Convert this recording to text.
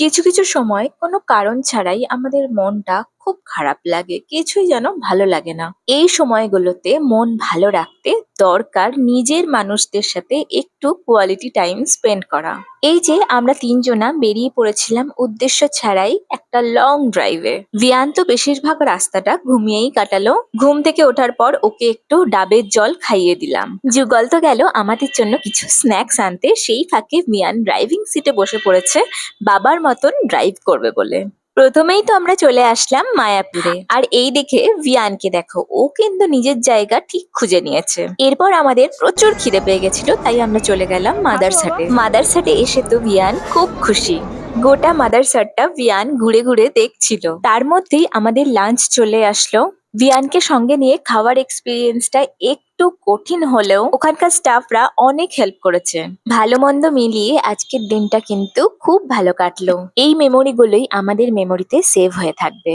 কিছু কিছু সময় কোনো কারণ ছাড়াই আমাদের মনটা খুব খারাপ লাগে, কিছুই যেন ভালো লাগে না। এই সময়গুলোতে মন ভালো রাখতে দরকার নিজের মানুষদের সাথে একটু কোয়ালিটি টাইম স্পেন্ড করা। এই যে আমরা তিনজনা বেরিয়ে পড়েছিলাম উদ্দেশ্য ছাড়াই একটা লং ড্রাইভে। ভিয়ান তো বেশিরভাগ রাস্তাটা ঘুমিয়েই কাটালো। ঘুম থেকে ওঠার পর ওকে একটু ডাবের জল খাইয়ে দিলাম। যুগল তো গেল আমাদের জন্য কিছু স্ন্যাক্স আনতে, সেই ফাঁকে ভিয়ান ড্রাইভিং সিটে বসে পড়েছে বাবার মতন ড্রাইভ করবে বলে। প্রথমেই তো আমরা চলে আসলাম মায়াপুরে, আর এই দেখে ভিয়ানকে দেখো, ও কিন্তু নিজের জায়গা ঠিক খুঁজে নিয়েছে। এরপর আমাদের প্রচুর খিদে পেয়ে গেছিল, তাই আমরা চলে গেলাম মাদারসাটে। মাদারসাটে এসে তো ভিয়ান খুব খুশি। গোটা মাদারসাটটা ভিয়ান ঘুরে ঘুরে দেখছিল। তার মধ্যেই আমাদের লাঞ্চ চলে আসলো। ভিয়ানকে সঙ্গে নিয়ে খাওয়ার এক্সপিরিয়েন্সটা একটু কঠিন হলেও ওখানকার স্টাফরা অনেক হেল্প করেছে। ভালো মন্দ মিলিয়ে আজকের দিনটা কিন্তু খুব ভালো কাটলো। এই মেমোরি গুলোই আমাদের মেমোরিতে সেভ হয়ে থাকবে।